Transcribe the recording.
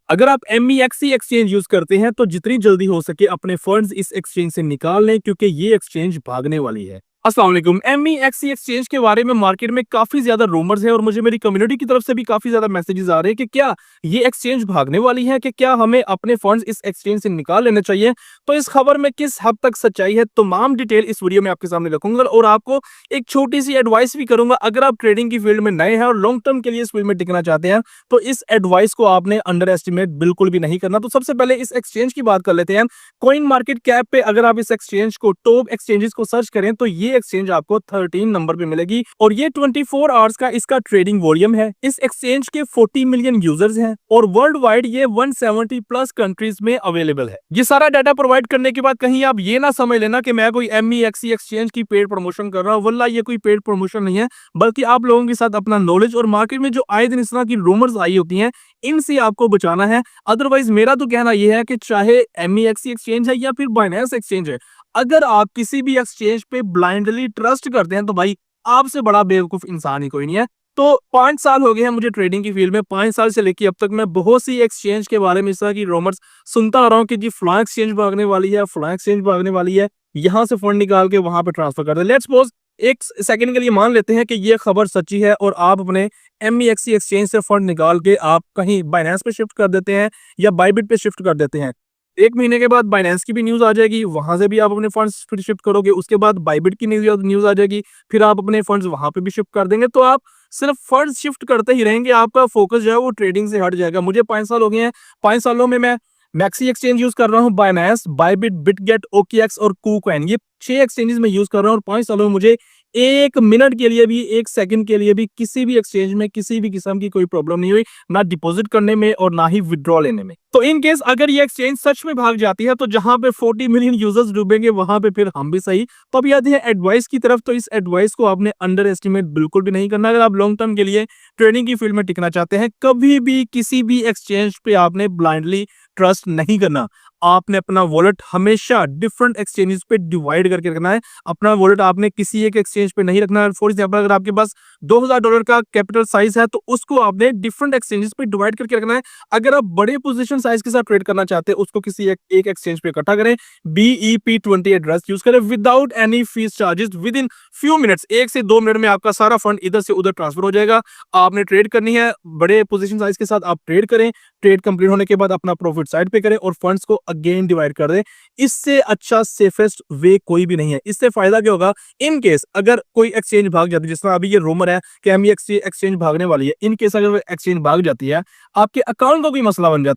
अगर आप MEXC exchange use करते हैं तो जितनी जल्दी हो सके अपने फंड्स इस एक्सचेंज से निकाल लें क्योंकि ये एक्सचेंज भागने वाली है। अस्सलाम वालेकुम। MEXC एक्सचेंज के बारे में मार्केट में काफी ज्यादा रूमर्स है और मुझे मेरी कम्युनिटी की तरफ से भी काफी ज्यादा मैसेजेस आ रहे हैं कि क्या ये एक्सचेंज भागने वाली है, कि क्या हमें अपने फंड्स इस एक्सचेंज से निकाल लेने चाहिए। तो इस खबर में किस हद तक सच्चाई है तमाम डिटेल इस वीडियो में आपके सामने रखूंगा और आपको एक छोटी सी एडवाइस भी करूंगा। अगर आप ट्रेडिंग की फील्ड में नए हैं और लॉन्ग टर्म के लिए इस फील्ड में टिकना चाहते हैं तो इस एडवाइस को आपने अंडर एस्टिमेट बिल्कुल भी नहीं करना। तो सबसे पहले इस एक्सचेंज की बात कर लेते हैं। कॉइन मार्केट कैप पे अगर आप इस एक्सचेंज को टॉप एक्सचेंजेस को सर्च करें तो ये एक्सचेंज आपको 13 नंबर पे मिलेगी और ये 24 आवर्स का इसका ट्रेडिंग वॉल्यूम है। इस एक्सचेंज के 40 मिलियन यूजर्स हैं और वर्ल्ड वाइड ये 170 प्लस कंट्रीज में अवेलेबल है। ये सारा डाटा प्रोवाइड करने के बाद कहीं आप ये ना समझ लेना कि मैं कोई MEXC एक्सचेंज की पेड प्रमोशन कर रहा हूं। वल्ला ये कोई पेड प्रमोशन नहीं है, बल्कि आप लोगों के साथ अपना नॉलेज और मार्केट में जो आए दिन इस तरह की रूमर्स आई होती हैं इनसे आपको बचाना है। अदरवाइज मेरा तो कहना यह है कि चाहे MEXC एक्सचेंज है या फिर बाइनेंस एक्सचेंज है, अगर आप किसी भी एक्सचेंज पे ब्लाइंडली ट्रस्ट करते हैं तो भाई आपसे बड़ा बेवकूफ इंसान ही कोई नहीं है। तो 5 साल हो गए हैं मुझे ट्रेडिंग की फील्ड में। 5 साल से लेकर अब तक मैं बहुत सी एक्सचेंज के बारे में इस तरह की रूमर्स सुनता आ रहा हूँ कि जी फलां एक्सचेंज भागने वाली है, फलां एक्सचेंज भागने वाली है, यहां से फंड निकाल के वहां पे ट्रांसफर कर दे। लेट्स सपोज एक सेकंड के लिए मान लेते हैं कि ये खबर सच्ची है और आप अपने MEXC एक्सचेंज से फंड निकाल के आप कहीं बाइनेंस पे शिफ्ट कर देते हैं या बाइबिट पे शिफ्ट कर देते हैं। 1 महीने के बाद बाइनेंस की भी न्यूज आ जाएगी, वहां से भी आप अपने फंड्स फिर शिफ्ट करोगे। उसके बाद बाइबिट की न्यूज आ जाएगी, फिर आप अपने फंड्स वहां पे भी शिफ्ट कर देंगे। तो आप सिर्फ फंड्स शिफ्ट करते ही रहेंगे, आपका फोकस जो है वो ट्रेडिंग से हट जाएगा। मुझे 5 साल हो गए हैं। 5 सालों में मैं मैक्सी एक्सचेंज यूज कर रहा हूँ, बाइनेंस, बाइबिट, बिटगेट, OKX और KuCoin, ये 6 एक्सचेंजेस में यूज कर रहा हूँ और 5 सालों में मुझे 1 मिनट के लिए भी, 1 सेकंड के लिए भी किसी भी एक्सचेंज में किसी भी किस्म की कोई प्रॉब्लम नहीं हुई, ना डिपॉजिट करने में और ना ही विड्रॉ लेने में। तो इन केस अगर ये एक्सचेंज सच में भाग जाती है तो जहां पे 40 मिलियन यूजर्स डूबेंगे वहां पे फिर हम भी सही। तो अब आते हैं एडवाइस की तरफ। तो इस एडवाइस को आपने अंडर एस्टिमेट बिल्कुल भी नहीं करना। अगर आप लॉन्ग टर्म के लिए ट्रेडिंग की फील्ड में टिकना चाहते हैं, कभी भी किसी भी एक्सचेंज पे आपने ब्लाइंडली ट्रस्ट नहीं करना। आपने अपना वॉलेट हमेशा डिफरेंट एक्सचेंजेस पे डिवाइड करके रखना है। अपना वॉलेट आपने किसी एक एक्सचेंज पे नहीं रखना है। फॉर एग्जांपल अगर आपके पास $2000 का कैपिटल साइज है तो उसको आपने डिफरेंट एक्सचेंजेस पे डिवाइड करके रखना है। अगर आप बड़े पोजीशन साइज के साथ ट्रेड करना चाहते हैं उसको किसी एक एक्सचेंज पे इकट्ठा करें। BEP20 एड्रेस यूज करें without any fees charges. With in few minutes, 1 से 2 मिनट में आपका सारा फंड इधर से उधर ट्रांसफर हो जाएगा। आपने ट्रेड करनी है, बड़े पोजीशन साइज के साथ आप ट्रेड करें। ट्रेड कंप्लीट होने के बाद अपना प्रॉफिट साइड पे करें और फंड्स को अगेन डिवाइड कर दें। इससे अच्छा सेफेस्ट वे कोई भी नहीं है। इससे फायदा क्या होगा, इन केस अगर कोई एक्सचेंज भाग जाती है, जिस तरह अभी ये रूमर है कि MEXC एक्सचेंज भागने वाली है, इन केस अगर एक्सचेंज भाग जाती है, आपके अकाउंट का कोई मसला बन जाता है।